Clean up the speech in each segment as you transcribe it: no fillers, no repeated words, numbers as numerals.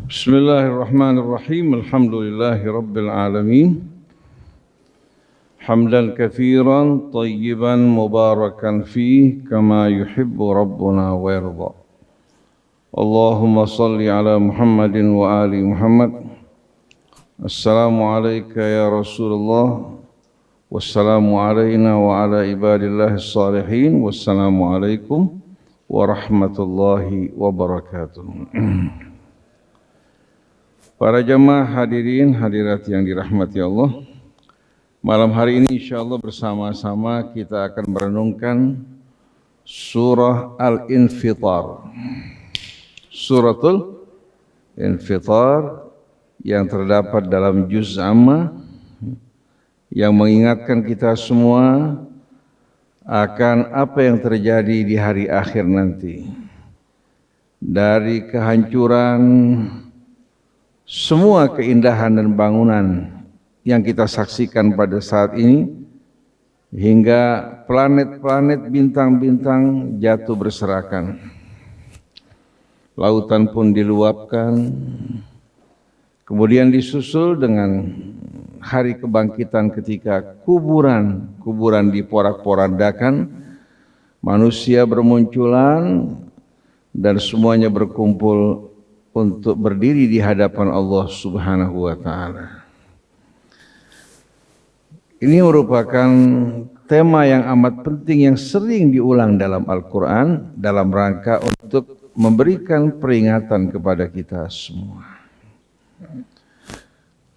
Bismillahirrahmanirrahim. Alhamdulillahi rabbil alamin. Hamdan katsiran tayyiban mubarakan fih kama yuhibbu rabbuna wa yarda. Allahumma salli ala Muhammadin wa ali Muhammad. Assalamu alayka ya Rasulullah. Wassalamu alayna wa ala ibadillahi salihin. Wassalamu alaikum warahmatullahi wabarakatuh. Para jamaah hadirin hadirat yang dirahmati Allah, malam hari ini insyaallah bersama-sama kita akan merenungkan surah Al-Infitar. Suratul Infitar yang terdapat dalam juz amma yang mengingatkan kita semua akan apa yang terjadi di hari akhir nanti. Dari kehancuran semua keindahan dan bangunan yang kita saksikan pada saat ini, hingga planet-planet, bintang-bintang jatuh berserakan. Lautan pun diluapkan, kemudian disusul dengan hari kebangkitan ketika kuburan diporak-porandakan, manusia bermunculan dan semuanya berkumpul untuk berdiri di hadapan Allah Subhanahu wa Ta'ala. Ini merupakan tema yang amat penting yang sering diulang dalam Al-Quran dalam rangka untuk memberikan peringatan kepada kita semua.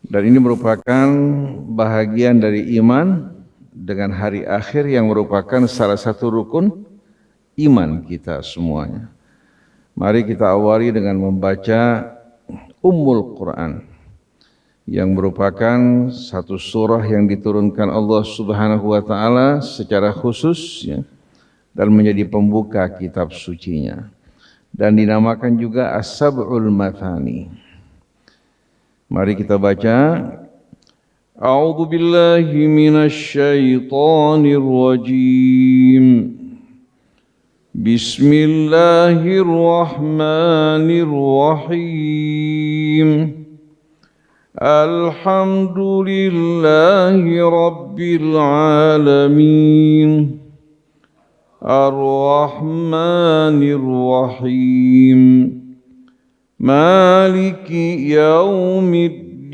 Dan ini merupakan bahagian dari iman dengan hari akhir yang merupakan salah satu rukun iman kita semuanya. Mari kita awali dengan membaca Ummul Quran yang merupakan satu surah yang diturunkan Allah Subhanahu wa Ta'ala secara khusus ya, dan menjadi pembuka kitab sucinya, dan dinamakan juga As-Sab'ul Mathani. Mari kita baca. A'udzu billahi minasy syaithanir rajim. Bismillahirrahmanirrahim. Alhamdulillahi rabbil alamin. Ar-Rahmanir-Rahim. Maliki yaumiddin.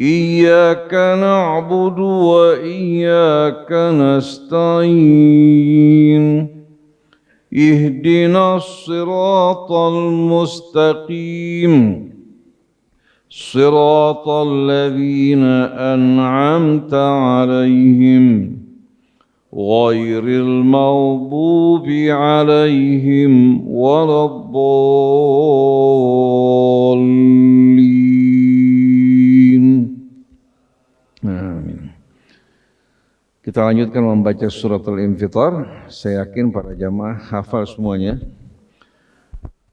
Iyyaka na'budu wa iyyaka nasta'in. Ihdinas siratal mustaqim. Siratal ladzina an'amta 'alaihim ghairil maghdubi 'alaihim waladdallin. Amin. Kita lanjutkan membaca suratul Infitar. Saya yakin para jamaah hafal semuanya.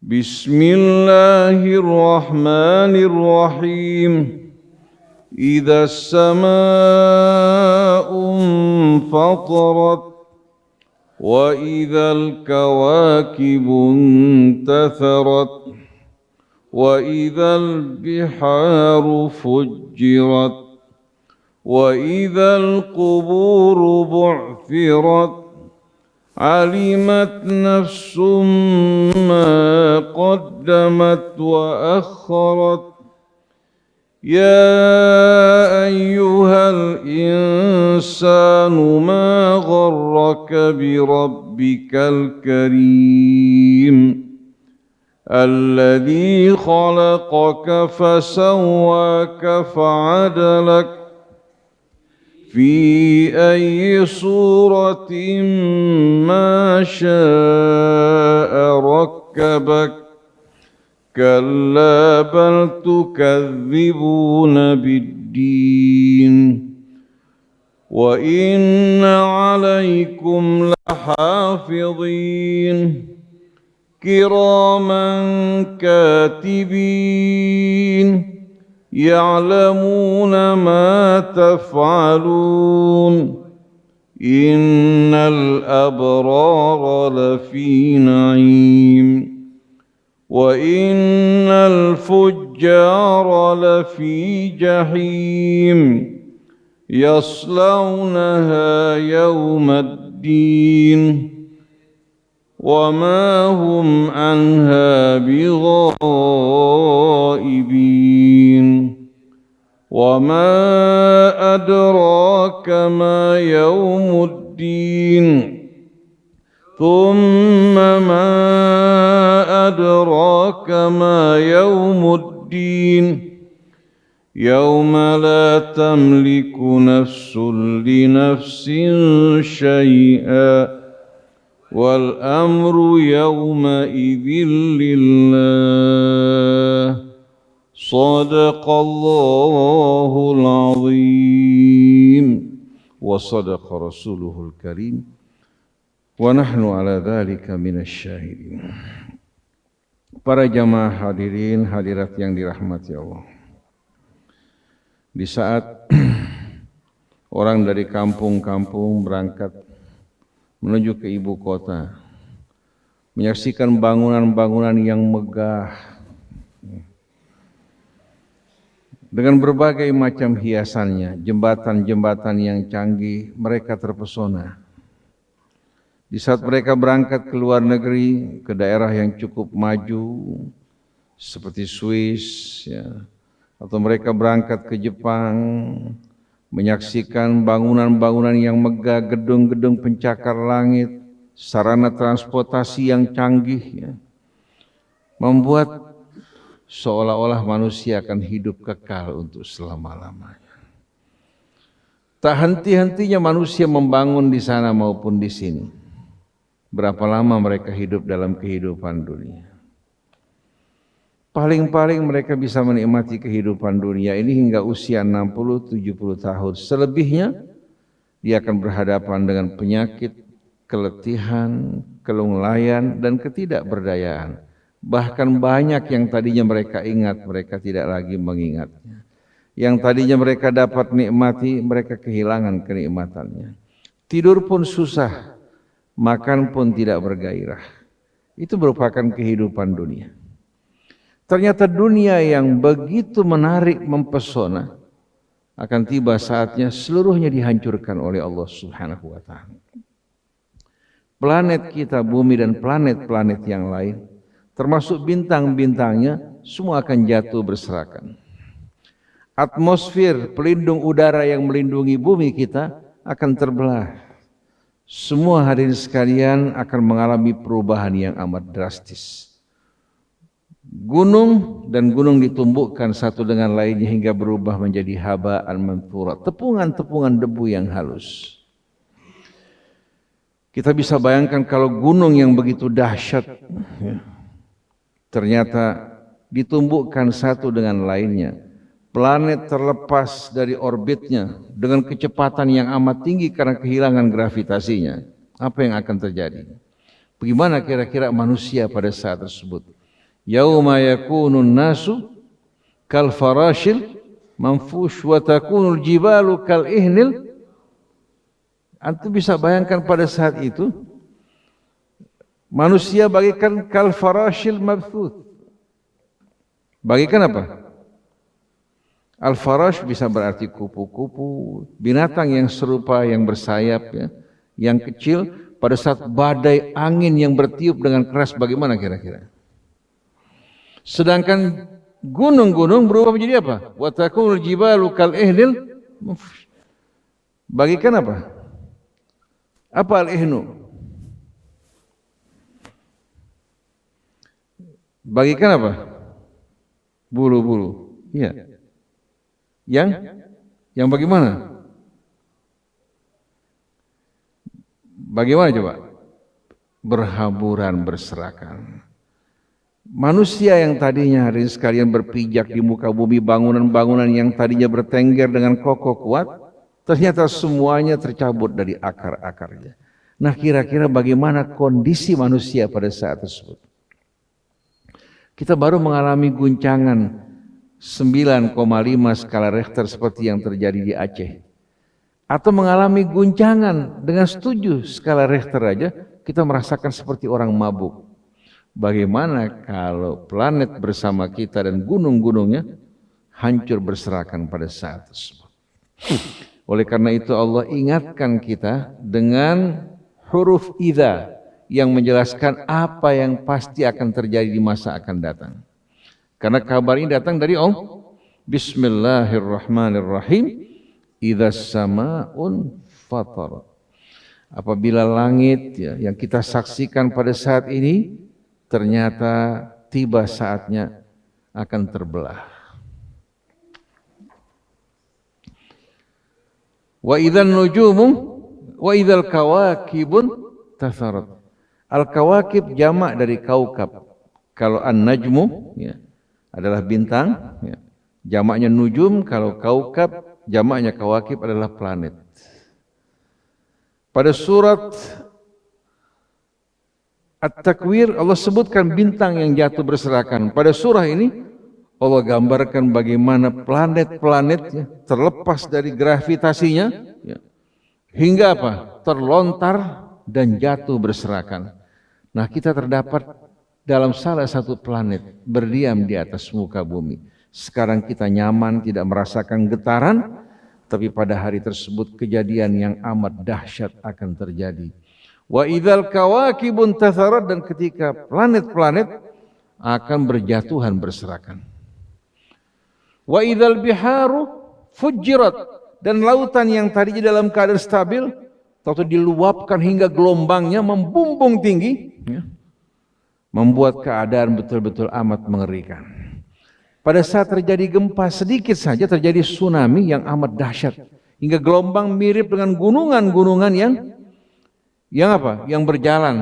Bismillahirrahmanirrahim. Idza as-samaa'u infatarat wa idzal kawakibu intatharat wa idzal biharu fujjirat wa idzal quburu bu'thirat alimat nafsum ma qaddamat wa akharat. Ya ayyuhal insanu ma gharraka bi rabbikal karim alladhi khalaqaka fasawwaka fa'adalak fi ayyi suratin ma syaa rakkabak. Kalla bal tukadzibuna biddin wa inna 'alaikum lahafidhin kiraman katibin ya'lamuna ma taf'alun. Innal abrara lafi na'im وإن الفجار لفي جحيم يصلونها يوم الدين وما هم عنها بغائبين وما أدراك ما يوم الدين ثم ما أدراك ما يوم الدين يوم لا تملك نفس لنفس شيئا والأمر يومئذ لله صدق الله العظيم وصدق رسوله الكريم ونحن على ذلك من الشاهدين. Para jamaah hadirin hadirat yang dirahmati Allah, di saat orang dari kampung-kampung berangkat menuju ke ibu kota, menyaksikan bangunan-bangunan yang megah dengan berbagai macam hiasannya, jembatan-jembatan yang canggih, mereka terpesona. Di saat mereka berangkat ke luar negeri, ke daerah yang cukup maju seperti Swiss, ya, atau mereka berangkat ke Jepang, menyaksikan bangunan-bangunan yang megah, gedung-gedung pencakar langit, sarana transportasi yang canggih, ya, membuat seolah-olah manusia akan hidup kekal untuk selama-lamanya. Tak henti-hentinya manusia membangun di sana maupun di sini. Berapa lama mereka hidup dalam kehidupan dunia? Paling-paling mereka bisa menikmati kehidupan dunia ini hingga usia 60-70 tahun. Selebihnya dia akan berhadapan dengan penyakit, keletihan, kelunglayan, dan ketidakberdayaan. Bahkan banyak yang tadinya mereka ingat, mereka tidak lagi mengingatnya. Yang tadinya mereka dapat nikmati, mereka kehilangan kenikmatannya. Tidur pun susah, makan pun tidak bergairah. Itu merupakan kehidupan dunia. Ternyata dunia yang begitu menarik, mempesona, akan tiba saatnya seluruhnya dihancurkan oleh Allah Subhanahu wa Ta'ala. Planet kita, bumi dan planet-planet yang lain, termasuk bintang-bintangnya, semua akan jatuh berserakan. Atmosfer pelindung udara yang melindungi bumi kita akan terbelah. Semua hadirin sekalian akan mengalami perubahan yang amat drastis. Gunung dan gunung ditumbuhkan satu dengan lainnya hingga berubah menjadi haba'an manthura, tepungan-tepungan debu yang halus. Kita bisa bayangkan kalau gunung yang begitu dahsyat, ya, ternyata ditumbuhkan satu dengan lainnya. Planet terlepas dari orbitnya dengan kecepatan yang amat tinggi karena kehilangan gravitasinya. Apa yang akan terjadi? Bagaimana kira-kira manusia pada saat tersebut? Yauma yakunun nasu kal farashil manfush wa takunul jibalu kal ihnil. Antum bisa bayangkan pada saat itu manusia bagikan kal farashil mabthuth. Bagikan apa? Al-farash bisa berarti kupu-kupu, binatang yang serupa, yang bersayap, ya, yang kecil. Pada saat badai angin yang bertiup dengan keras, bagaimana kira-kira? Sedangkan gunung-gunung berubah menjadi apa? Wa takunul jibalu kal ihnil. Bagikan apa? Apa al-ihnu? Bagikan apa? Bulu-bulu. Iya. Yang bagaimana? Bagaimana coba? Berhamburan, berserakan. Manusia yang tadinya hadirin sekalian berpijak di muka bumi, bangunan-bangunan yang tadinya bertengger dengan kokoh kuat, ternyata semuanya tercabut dari akar-akarnya. Nah, kira-kira bagaimana kondisi manusia pada saat tersebut? Kita baru mengalami guncangan 9,5 skala Richter seperti yang terjadi di Aceh, atau mengalami guncangan dengan 7 skala Richter aja kita merasakan seperti orang mabuk. Bagaimana kalau planet bersama kita dan gunung-gunungnya hancur berserakan pada saat tersebut. Oleh karena itu Allah ingatkan kita dengan huruf idza yang menjelaskan apa yang pasti akan terjadi di masa akan datang. Karena kabar ini datang dari Allah. Bismillahirrahmanirrahim. Idzas samaun fatarat. Apabila langit yang kita saksikan pada saat ini ternyata tiba saatnya akan terbelah. Wa idzan nujumu wa idzal kawakibun tatharat. Al-kawakib jamak dari kaukab. Kalau an-najmu adalah bintang, jamaknya nujum. Kalau kaukab jamaknya kawakib adalah planet. Pada surat At-Takwir Allah sebutkan bintang yang jatuh berserakan. Pada surah ini Allah gambarkan bagaimana planet-planet terlepas dari gravitasinya hingga apa? Terlontar dan jatuh berserakan. Nah, kita terdapat dalam salah satu planet berdiam di atas muka bumi. Sekarang kita nyaman, tidak merasakan getaran, tapi pada hari tersebut kejadian yang amat dahsyat akan terjadi. Wa idzal kawakibun tatharat, dan ketika planet-planet akan berjatuhan berserakan. Wa idzal biharu fujirat, dan lautan yang tadinya dalam keadaan stabil atau diluapkan hingga gelombangnya membumbung tinggi, membuat keadaan betul-betul amat mengerikan. Pada saat terjadi gempa sedikit saja terjadi tsunami yang amat dahsyat hingga gelombang mirip dengan gunungan-gunungan yang apa? Yang berjalan.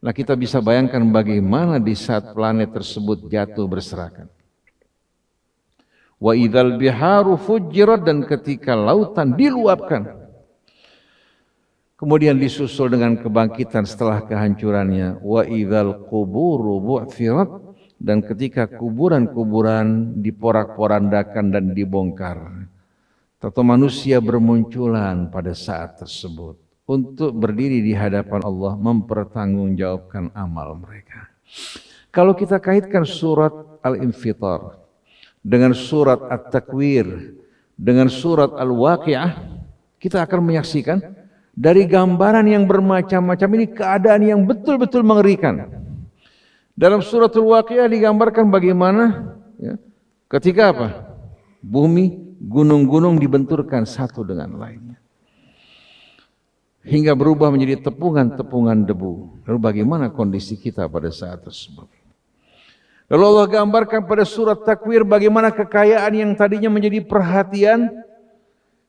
Nah, kita bisa bayangkan bagaimana di saat planet tersebut jatuh berserakan. Wa idzal biharu fujirat, dan ketika lautan diluapkan. Kemudian disusul dengan kebangkitan setelah kehancurannya. Wa idzal quburu bu'thirat, dan ketika kuburan-kuburan diporak-porandakan dan dibongkar. Atau manusia bermunculan pada saat tersebut untuk berdiri di hadapan Allah mempertanggungjawabkan amal mereka. Kalau kita kaitkan surat Al-Infitar dengan surat At-Takwir dengan surat Al-Waqi'ah, kita akan menyaksikan dari gambaran yang bermacam-macam ini keadaan yang betul-betul mengerikan. Dalam surat Al-Waqi'ah digambarkan bagaimana ketika apa? Bumi, gunung-gunung dibenturkan satu dengan lainnya hingga berubah menjadi tepungan-tepungan debu. Lalu bagaimana kondisi kita pada saat tersebut? Lalu Allah gambarkan pada surat Takwir bagaimana kekayaan yang tadinya menjadi perhatian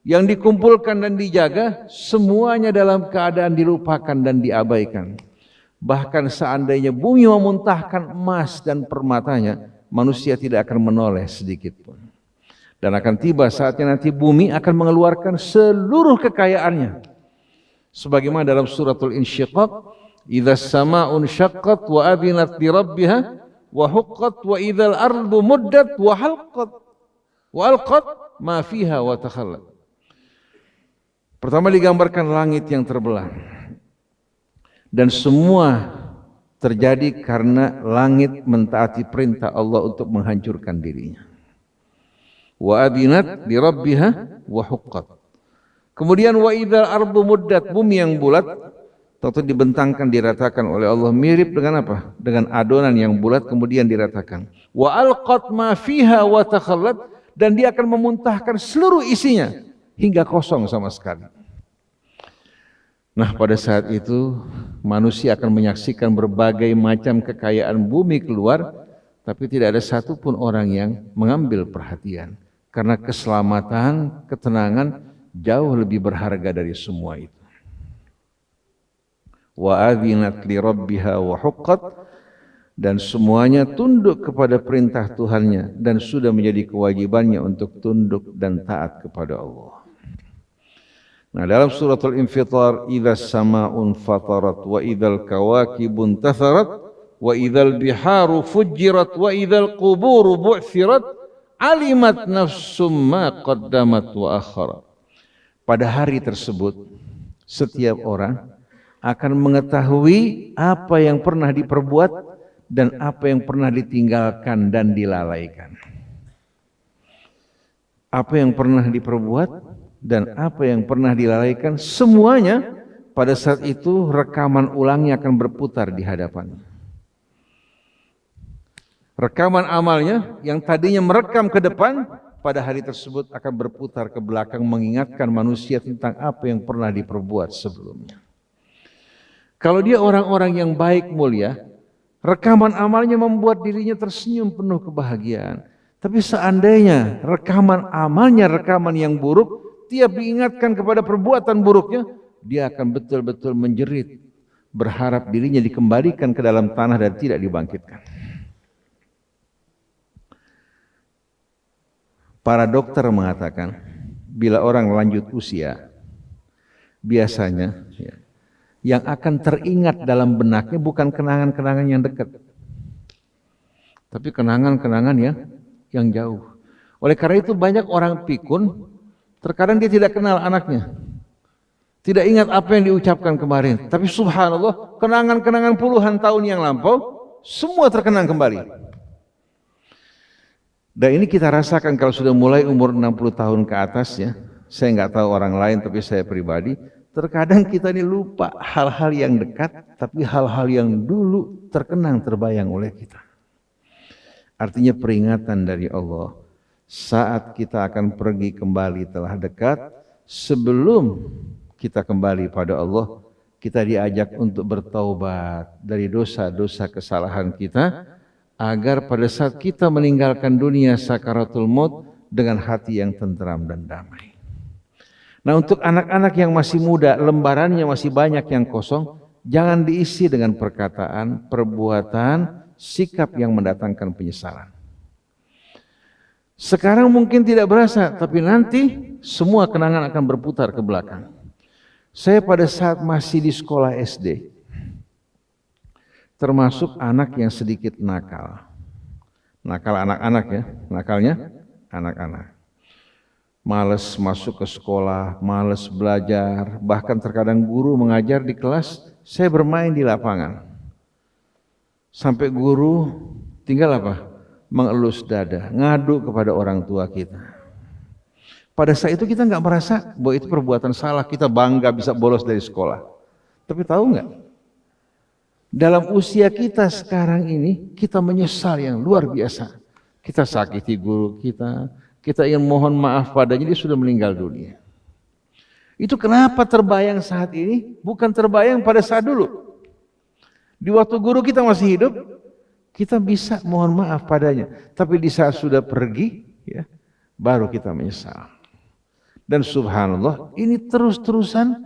yang dikumpulkan dan dijaga, semuanya dalam keadaan dilupakan dan diabaikan. Bahkan seandainya bumi memuntahkan emas dan permatanya, manusia tidak akan menoleh sedikit pun. Dan akan tiba saatnya nanti bumi akan mengeluarkan seluruh kekayaannya. Sebagaimana dalam suratul Insyiqaq, idzas sama'un syaqqat wa adzinat li rabbiha wa huqqat wa idzal ardu muddat wa halqat wa alqat ma fiha wa takhallat. Pertama digambarkan langit yang terbelah. Dan semua terjadi karena langit mentaati perintah Allah untuk menghancurkan dirinya. Wa adzinat li rabbiha wa huqqat. Kemudian wa idzal ardu muddat, bumi yang bulat atau dibentangkan, diratakan oleh Allah mirip dengan apa? Dengan adonan yang bulat kemudian diratakan. Wa alqat ma fiha wa takhallat, dan dia akan memuntahkan seluruh isinya hingga kosong sama sekali. Nah, pada saat itu manusia akan menyaksikan berbagai macam kekayaan bumi keluar, tapi tidak ada satupun orang yang mengambil perhatian. Karena keselamatan, ketenangan jauh lebih berharga dari semua itu. Wa adzinat li rabbiha wa huqqat, dan semuanya tunduk kepada perintah Tuhannya dan sudah menjadi kewajibannya untuk tunduk dan taat kepada Allah. Nah, dalam suratul Infitar, idzas sama'un fatarat wa idzal kawakibun tatharat wa idzal biharu fujirat wa idzal quburu bu'thirat alimat nafsum ma qaddamat wa akharat. Pada hari tersebut setiap orang akan mengetahui apa yang pernah diperbuat dan apa yang pernah ditinggalkan dan dilalaikan. Apa yang pernah diperbuat dan apa yang pernah dilalaikan, semuanya pada saat itu rekaman ulangnya akan berputar di hadapannya. Rekaman amalnya yang tadinya merekam ke depan, pada hari tersebut akan berputar ke belakang mengingatkan manusia tentang apa yang pernah diperbuat sebelumnya. Kalau dia orang-orang yang baik mulia, rekaman amalnya membuat dirinya tersenyum penuh kebahagiaan. Tapi seandainya rekaman amalnya rekaman yang buruk, tiap diingatkan kepada perbuatan buruknya, dia akan betul-betul menjerit, berharap dirinya dikembalikan ke dalam tanah dan tidak dibangkitkan. Para dokter mengatakan, bila orang lanjut usia, biasanya yang akan teringat dalam benaknya bukan kenangan-kenangan yang dekat, tapi kenangan-kenangan yang jauh. Oleh karena itu banyak orang pikun, terkadang dia tidak kenal anaknya, tidak ingat apa yang diucapkan kemarin, tapi subhanallah kenangan-kenangan puluhan tahun yang lampau semua terkenang kembali. Dan ini kita rasakan kalau sudah mulai umur 60 tahun ke atas ya. Saya nggak tahu orang lain, tapi saya pribadi, terkadang kita ini lupa hal-hal yang dekat, tapi hal-hal yang dulu terkenang, terbayang oleh kita. Artinya peringatan dari Allah, saat kita akan pergi kembali telah dekat. Sebelum kita kembali pada Allah, kita diajak untuk bertaubat dari dosa-dosa kesalahan kita, agar pada saat kita meninggalkan dunia sakaratul maut dengan hati yang tentram dan damai. Nah, untuk anak-anak yang masih muda, lembarannya masih banyak yang kosong, jangan diisi dengan perkataan, perbuatan, sikap yang mendatangkan penyesalan. Sekarang mungkin tidak berasa, tapi nanti semua kenangan akan berputar ke belakang. Saya pada saat masih di sekolah SD, termasuk anak yang sedikit nakal. Nakal anak-anak ya, nakalnya anak-anak. Malas masuk ke sekolah, malas belajar, bahkan terkadang guru mengajar di kelas, saya bermain di lapangan. Sampai guru tinggal apa? Mengelus dada, ngadu kepada orang tua kita. Pada saat itu kita nggak merasa bahwa itu perbuatan salah, kita bangga bisa bolos dari sekolah. Tapi tahu nggak? Dalam usia kita sekarang ini, kita menyesal yang luar biasa. Kita sakiti guru kita ingin mohon maaf padanya, dia sudah meninggal dunia. Itu kenapa terbayang saat ini, bukan terbayang pada saat dulu. Di waktu guru kita masih hidup, kita bisa mohon maaf padanya. Tapi di saat sudah pergi, ya, baru kita menyesal. Dan subhanallah, ini terus-terusan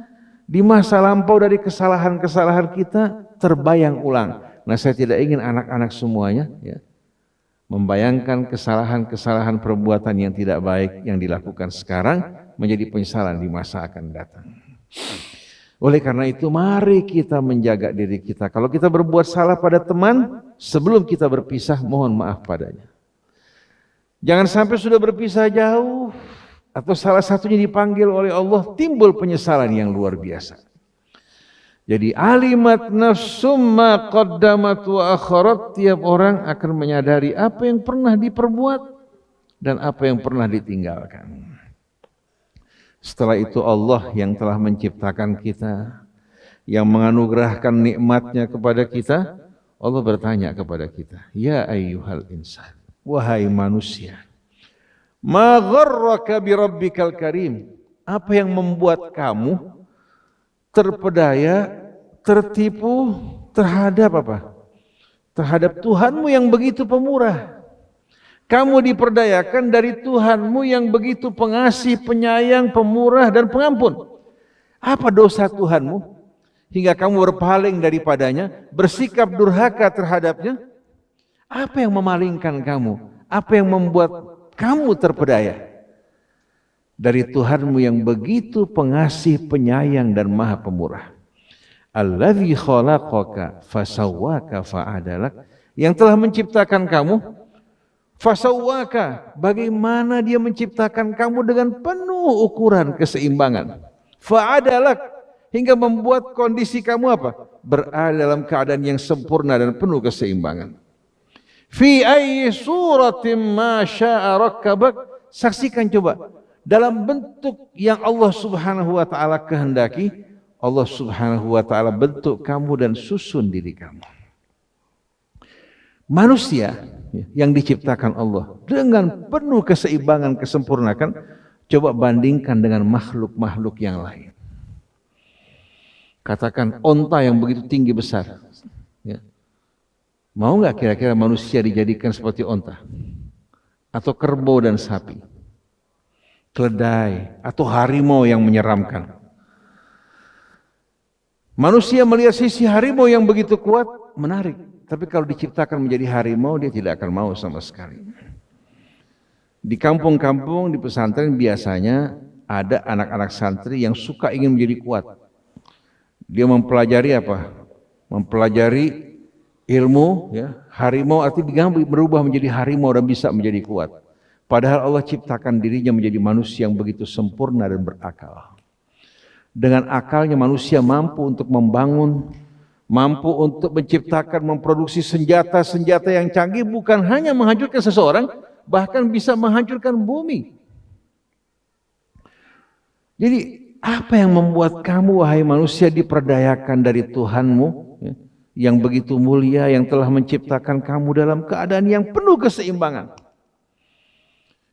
di masa lampau dari kesalahan-kesalahan kita terbayang ulang. Nah, saya tidak ingin anak-anak semuanya ya, membayangkan kesalahan-kesalahan perbuatan yang tidak baik yang dilakukan sekarang menjadi penyesalan di masa akan datang. Oleh karena itu, mari kita menjaga diri kita. Kalau kita berbuat salah pada teman, sebelum kita berpisah, mohon maaf padanya. Jangan sampai sudah berpisah jauh, atau salah satunya dipanggil oleh Allah, timbul penyesalan yang luar biasa. Jadi alimat nafsum ma qaddamat wa akharat, tiap orang akan menyadari apa yang pernah diperbuat dan apa yang pernah ditinggalkan. Setelah itu Allah yang telah menciptakan kita, yang menganugerahkan nikmatnya kepada kita, Allah bertanya kepada kita, ya ayyuhal insan, wahai manusia, ma gharraka bi rabbikal karim, apa yang membuat kamu terpedaya, tertipu terhadap apa? Terhadap Tuhanmu yang begitu pemurah. Kamu diperdayakan dari Tuhanmu yang begitu pengasih, penyayang, pemurah, dan pengampun. Apa dosa Tuhanmu hingga kamu berpaling daripadanya, bersikap durhaka terhadapnya? Apa yang memalingkan kamu? Apa yang membuat kamu terpedaya dari Tuhanmu yang begitu pengasih, penyayang, dan maha pemurah? Allazi khalaqaka fasawwaka fa'adalak, yang telah menciptakan kamu, fasawwaka, bagaimana dia menciptakan kamu dengan penuh ukuran keseimbangan, fa'adalak, hingga membuat kondisi kamu apa? berada dalam keadaan yang sempurna dan penuh keseimbangan. Fi ayyi suratin ma syaa rakkabak. Saksikan coba, dalam bentuk yang Allah Subhanahu wa taala kehendaki, Allah Subhanahu wa taala bentuk kamu dan susun diri kamu. Manusia yang diciptakan Allah dengan penuh keseimbangan, kesempurnaan, coba bandingkan dengan makhluk-makhluk yang lain. Katakan onta yang begitu tinggi besar, ya. Mau nggak kira-kira manusia dijadikan seperti onta? Atau kerbau dan sapi, keledai, atau harimau yang menyeramkan? Manusia melihat sisi harimau yang begitu kuat, menarik. Tapi kalau diciptakan menjadi harimau, dia tidak akan mau sama sekali. Di kampung-kampung, di pesantren biasanya ada anak-anak santri yang suka ingin menjadi kuat. Dia mempelajari apa? Mempelajari ilmu, ya, harimau artinya berubah menjadi harimau dan bisa menjadi kuat. Padahal Allah ciptakan dirinya menjadi manusia yang begitu sempurna dan berakal. Dengan akalnya manusia mampu untuk membangun, mampu untuk menciptakan, memproduksi senjata-senjata yang canggih, bukan hanya menghancurkan seseorang, bahkan bisa menghancurkan bumi. Jadi apa yang membuat kamu wahai manusia diperdayakan dari Tuhanmu, ya, yang begitu mulia, yang telah menciptakan kamu dalam keadaan yang penuh keseimbangan?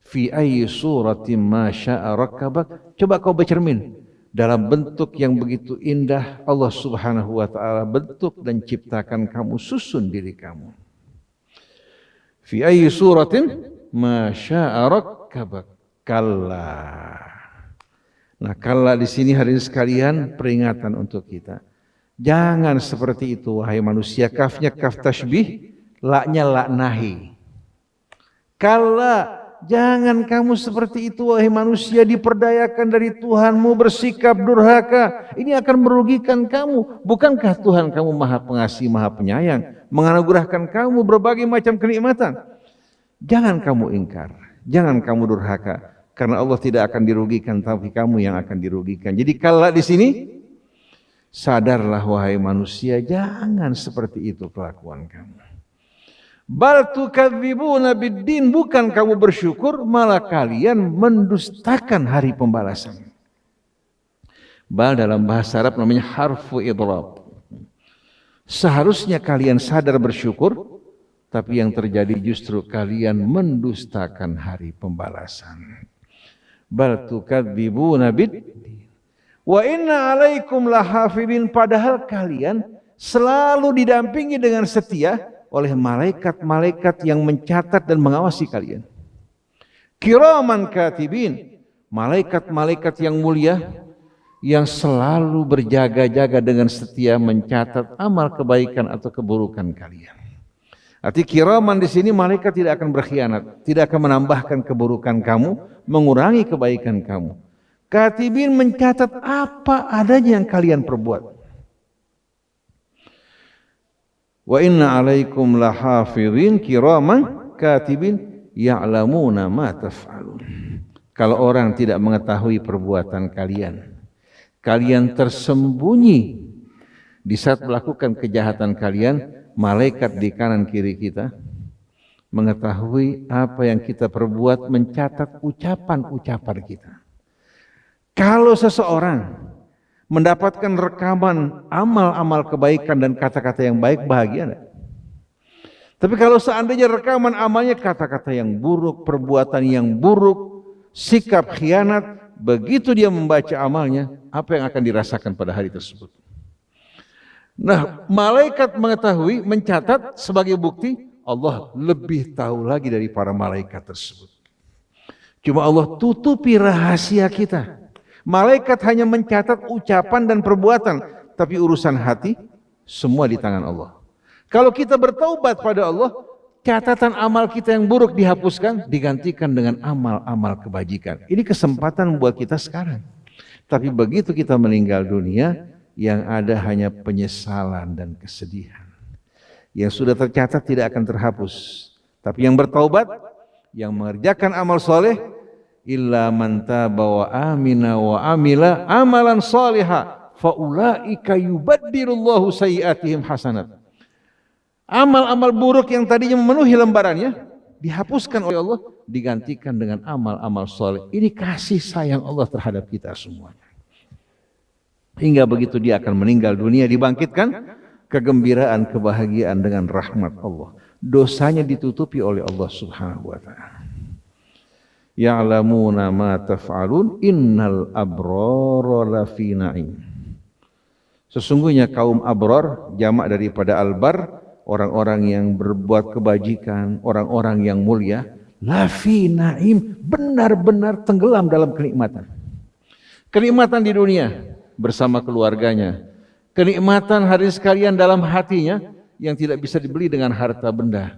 Fi ayyi suratin ma syaa rakkabak. Coba kau bercermin, dalam bentuk yang begitu indah Allah Subhanahu wa taala bentuk dan ciptakan kamu, susun diri kamu. Fi ayyi suratin ma syaa rakkabak. Kalla. Nah, kalla di sini hari ini sekalian peringatan untuk kita. Jangan seperti itu wahai manusia. Kafnya kaf tasbih, la-nya la nahi. Kalla, jangan kamu seperti itu wahai manusia, diperdayakan dari Tuhanmu bersikap durhaka. Ini akan merugikan kamu. Bukankah Tuhan kamu Maha Pengasih, Maha Penyayang, menganugerahkan kamu berbagai macam kenikmatan? Jangan kamu ingkar, jangan kamu durhaka, karena Allah tidak akan dirugikan, tapi kamu yang akan dirugikan. Jadi kalla di sini, sadarlah wahai manusia, jangan seperti itu kelakuan kamu. Bal tukadzibuna biddin, bukan kamu bersyukur, malah kalian mendustakan hari pembalasan. Bal dalam bahasa Arab namanya harfu idrab. Seharusnya kalian sadar bersyukur, tapi yang terjadi justru kalian mendustakan hari pembalasan. Bal tukadzibuna biddin wa inna alaikum lahafidin, padahal kalian selalu didampingi dengan setia oleh malaikat-malaikat yang mencatat dan mengawasi kalian. Kiraman katibin, malaikat-malaikat yang mulia yang selalu berjaga-jaga dengan setia mencatat amal kebaikan atau keburukan kalian. Arti kiraman di sini malaikat tidak akan berkhianat, tidak akan menambahkan keburukan kamu, mengurangi kebaikan kamu. Katibin mencatat apa adanya yang kalian perbuat. Wa inna alaikum lahafidhin kiraman katibin ya'lamuna ma taf'alun. Kalau orang tidak mengetahui perbuatan kalian, kalian tersembunyi di saat melakukan kejahatan kalian, malaikat di kanan kiri kita mengetahui apa yang kita perbuat, mencatat ucapan-ucapan kita. Kalau seseorang mendapatkan rekaman amal-amal kebaikan dan kata-kata yang baik, bahagia. Tapi kalau seandainya rekaman amalnya kata-kata yang buruk, perbuatan yang buruk, sikap khianat, begitu dia membaca amalnya, apa yang akan dirasakan pada hari tersebut? Nah, malaikat mengetahui, mencatat sebagai bukti, Allah lebih tahu lagi dari para malaikat tersebut. Cuma Allah tutupi rahasia kita. Malaikat hanya mencatat ucapan dan perbuatan, tapi urusan hati semua di tangan Allah. Kalau kita bertaubat pada Allah, catatan amal kita yang buruk dihapuskan, digantikan dengan amal-amal kebajikan. Ini kesempatan buat kita sekarang. Tapi begitu kita meninggal dunia, yang ada hanya penyesalan dan kesedihan. Yang sudah tercatat tidak akan terhapus. Tapi yang bertaubat, yang mengerjakan amal soleh, illa man taba wa amina wa amila amalan salihah faulaika yubaddilullahu sayyi'atihim hasanat. Amal-amal buruk yang tadinya memenuhi lembarannya dihapuskan oleh Allah, digantikan dengan amal-amal soleh. Ini kasih sayang Allah terhadap kita semuanya. Hingga begitu dia akan meninggal dunia, dibangkitkan, kegembiraan, kebahagiaan dengan rahmat Allah. Dosanya ditutupi oleh Allah Subhanahu wa ta'ala. Ya'lamuna ma taf'alun innal abrara lafi na'im. Sesungguhnya kaum abror, jamak daripada albar, orang-orang yang berbuat kebajikan, orang-orang yang mulia, lafi na'im, benar-benar tenggelam dalam kenikmatan. Kenikmatan di dunia bersama keluarganya, kenikmatan hari sekalian dalam hatinya yang tidak bisa dibeli dengan harta benda.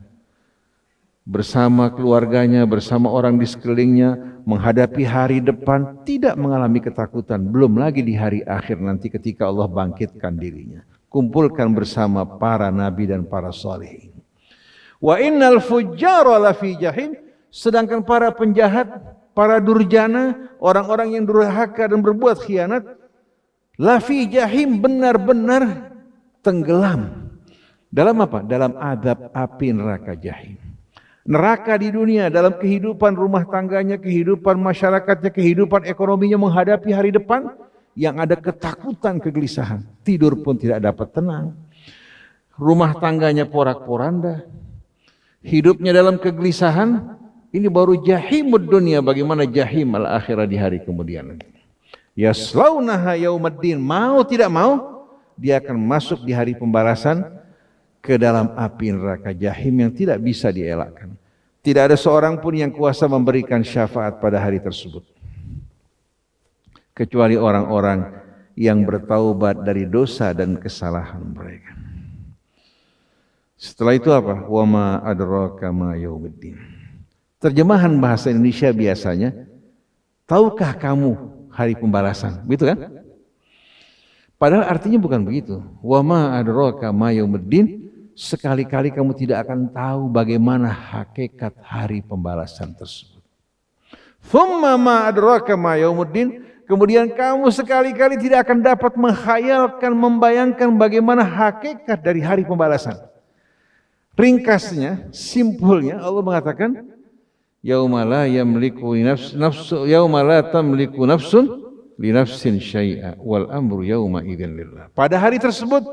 Bersama keluarganya, bersama orang di sekelilingnya, menghadapi hari depan, tidak mengalami ketakutan. Belum lagi di hari akhir nanti ketika Allah bangkitkan dirinya. Kumpulkan bersama para nabi dan para salihin. Wa innal fujjara lafi jahim. Sedangkan para penjahat, para durjana, orang-orang yang durhaka dan berbuat khianat, lafi jahim, benar-benar tenggelam. Dalam apa? Dalam azab api neraka jahim. Neraka di dunia dalam kehidupan rumah tangganya, kehidupan masyarakatnya, kehidupan ekonominya menghadapi hari depan yang ada ketakutan, kegelisahan. Tidur pun tidak dapat tenang. Rumah tangganya porak-poranda. Hidupnya dalam kegelisahan. Ini baru jahimud dunia, bagaimana jahim al-akhirah di hari kemudian. Yaslaunaha yaumaddin, mau tidak mau dia akan masuk di hari pembalasan ke dalam api neraka jahim yang tidak bisa dielakkan. Tidak ada seorang pun yang kuasa memberikan syafaat pada hari tersebut, kecuali orang-orang yang bertaubat dari dosa dan kesalahan mereka. Setelah itu apa? Wa ma adraka ma yaumiddin. Terjemahan bahasa Indonesia biasanya, tahukah kamu hari pembalasan? Begitu kan? Padahal artinya bukan begitu. Wa ma adraka ma yaumiddin. Sekali-kali kamu tidak akan tahu bagaimana hakikat hari pembalasan tersebut. Thumma ma adraka ma yaumuddin. Kemudian kamu sekali-kali tidak akan dapat menghayalkan, membayangkan bagaimana hakikat dari hari pembalasan. Ringkasnya, simpulnya Allah mengatakan, yauma la yamliku nafsu yauma la tamliku nafsun li nafsin syai'a wal amru yauma idzin lillah. Pada hari tersebut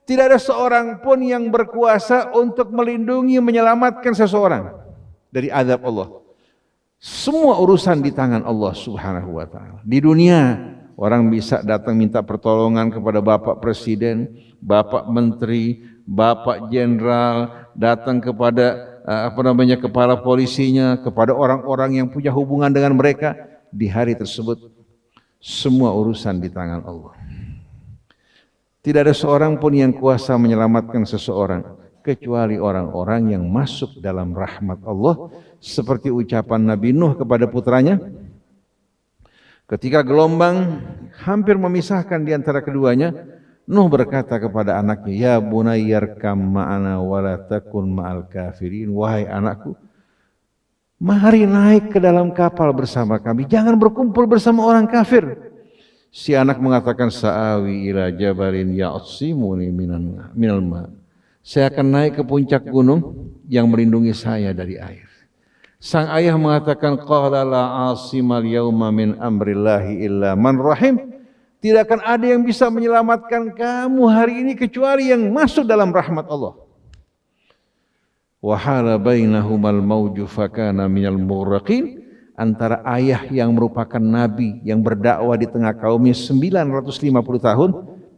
tidak ada seorang pun yang berkuasa untuk melindungi, menyelamatkan seseorang dari azab Allah. Semua urusan di tangan Allah Subhanahu wa ta'ala. Di dunia orang bisa datang minta pertolongan kepada Bapak Presiden, Bapak Menteri, Bapak Jenderal, datang kepada kepala polisinya, kepada orang-orang yang punya hubungan dengan mereka. Di hari tersebut semua urusan di tangan Allah. Tidak ada seorang pun yang kuasa menyelamatkan seseorang kecuali orang-orang yang masuk dalam rahmat Allah, seperti ucapan Nabi Nuh kepada putranya ketika gelombang hampir memisahkan di antara keduanya. Nuh berkata kepada anaknya, ya bunayyarkam ma'ana wa la takun ma'al kafirin. Wahai anakku, mari naik ke dalam kapal bersama kami, jangan berkumpul bersama orang kafir. Si anak mengatakan, sa'awi ila jabalin ya'simuni minal ma. Saya akan naik ke puncak gunung yang melindungi saya dari air. Sang ayah mengatakan, qala la 'asimal yauma min amrillahi illa man rahim. Tidak akan ada yang bisa menyelamatkan kamu hari ini kecuali yang masuk dalam rahmat Allah. Wa hala bainahumal mawju fakana minal mughraqin. Antara ayah yang merupakan nabi yang berdakwah di tengah kaumnya 950 tahun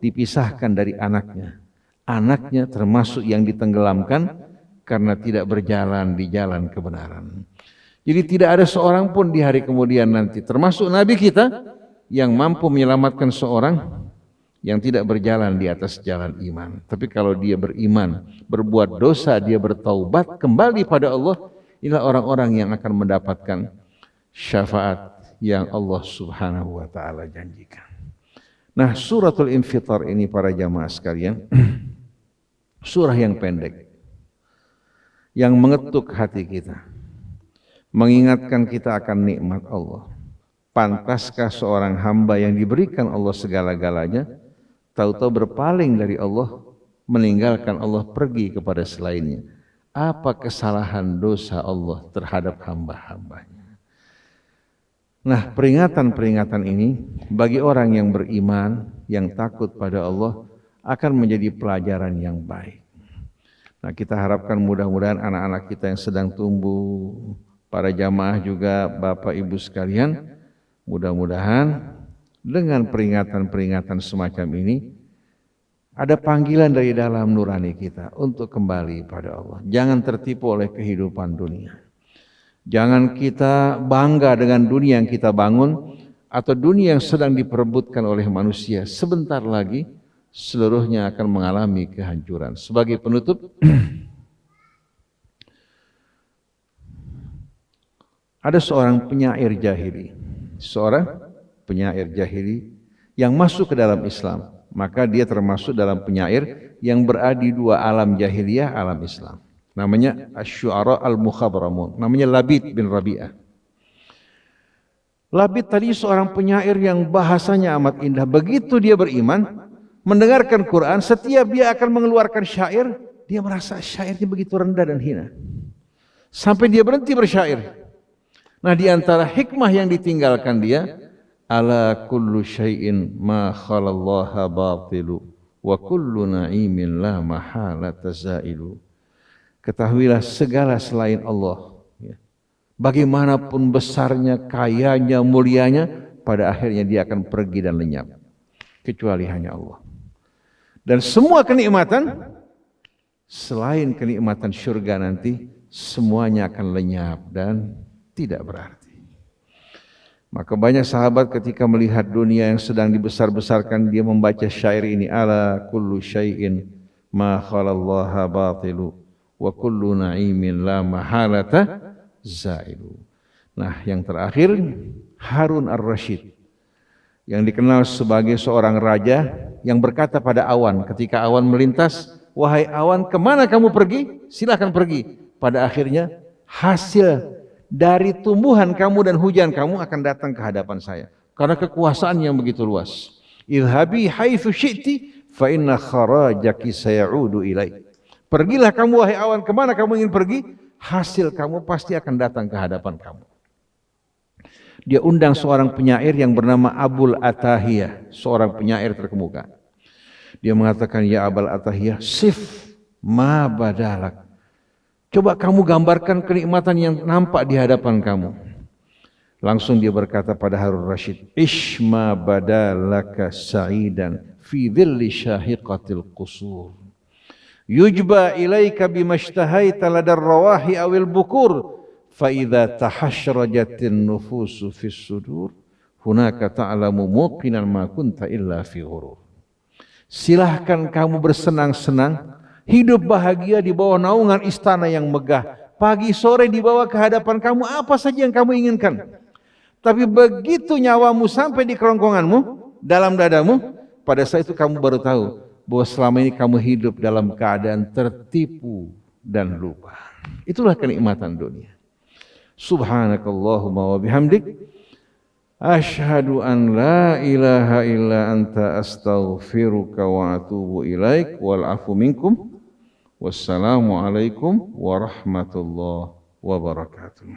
dipisahkan dari anaknya. Anaknya termasuk yang ditenggelamkan karena tidak berjalan di jalan kebenaran. Jadi tidak ada seorang pun di hari kemudian nanti, termasuk nabi kita, yang mampu menyelamatkan seorang yang tidak berjalan di atas jalan iman. Tapi kalau dia beriman, berbuat dosa, dia bertaubat, kembali pada Allah, inilah orang-orang yang akan mendapatkan syafaat yang Allah Subhanahu wa ta'ala janjikan. Nah, suratul Infitar ini para jamaah sekalian, surah yang pendek, yang mengetuk hati kita, mengingatkan kita akan nikmat Allah. Pantaskah seorang hamba yang diberikan Allah segala-galanya tahu-tahu berpaling dari Allah, meninggalkan Allah, pergi kepada selainnya. Apa kesalahan dosa Allah terhadap hamba-hambanya? Nah, peringatan-peringatan ini bagi orang yang beriman, yang takut pada Allah, akan menjadi pelajaran yang baik. Nah, kita harapkan mudah-mudahan anak-anak kita yang sedang tumbuh, para jamaah juga, Bapak Ibu sekalian, mudah-mudahan dengan peringatan-peringatan semacam ini, ada panggilan dari dalam nurani kita untuk kembali pada Allah. Jangan tertipu oleh kehidupan dunia. Jangan kita bangga dengan dunia yang kita bangun atau dunia yang sedang diperebutkan oleh manusia. Sebentar lagi seluruhnya akan mengalami kehancuran. Sebagai penutup, ada seorang penyair jahili. Seorang penyair jahili yang masuk ke dalam Islam. Maka dia termasuk dalam penyair yang berada di dua alam jahiliyah, alam Islam. Namanya Asy-Syu'ara Al-Mukhadramun. Namanya Labid bin Rabi'ah. Labid tadi seorang penyair yang bahasanya amat indah. Begitu dia beriman, mendengarkan Quran, setiap dia akan mengeluarkan syair, dia merasa syairnya begitu rendah dan hina. Sampai dia berhenti bersyair. Nah, di antara hikmah yang ditinggalkan dia, ala kullu syai'in ma khalallaha batilu wa kullu na'imin la mahalata zailu. Ketahuilah segala selain Allah, bagaimanapun besarnya, kayanya, mulianya, pada akhirnya dia akan pergi dan lenyap. Kecuali hanya Allah. Dan semua kenikmatan, selain kenikmatan syurga nanti, semuanya akan lenyap dan tidak berarti. Maka banyak sahabat ketika melihat dunia yang sedang dibesar-besarkan, dia membaca syair ini, ala kullu syai'in ma khalallaha batilu wa kullu na'imin la mahalata zailu. Nah, yang terakhir, Harun ar-Rasyid yang dikenal sebagai seorang raja yang berkata pada awan ketika awan melintas, wahai awan, kemana kamu pergi? Silakan pergi. Pada akhirnya hasil dari tumbuhan kamu dan hujan kamu akan datang ke hadapan saya, karena kekuasaan yang begitu luas. Idhabi haitsu syi'ti fa inna kharajaki sayaudu ilaik. Pergilah kamu wahai awan, kemana kamu ingin pergi, hasil kamu pasti akan datang ke hadapan kamu. Dia undang seorang penyair yang bernama Abul Atahiyah, seorang penyair terkemuka. Dia mengatakan, ya Abul Atahiyah, sif ma badalak. Coba kamu gambarkan kenikmatan yang nampak di hadapan kamu. Langsung dia berkata pada Harun Rasyid, ish ma badalaka sa'idan fi dhilli syahiqatil qusur. Yujba ilaika bimashtahaita ladar rawahi awil bukur fa idza tahashrajatin nufusu fis sudur hunaka ta'lamu muqinan ma kunta illa fi ghurur. Silahkan kamu bersenang-senang, hidup bahagia di bawah naungan istana yang megah. Pagi sore dibawa ke hadapan kamu apa saja yang kamu inginkan. Tapi begitu nyawamu sampai di kerongkonganmu, dalam dadamu, pada saat itu kamu baru tahu bahwa selama ini kamu hidup dalam keadaan tertipu dan lupa. Itulah kenikmatan dunia. Subhanakallahumma wa bihamdik, asyhadu an la ilaha illa anta astaghfiruka wa atubu ilaik wal afu minkum. Wassalamu alaikum warahmatullahi wabarakatuh.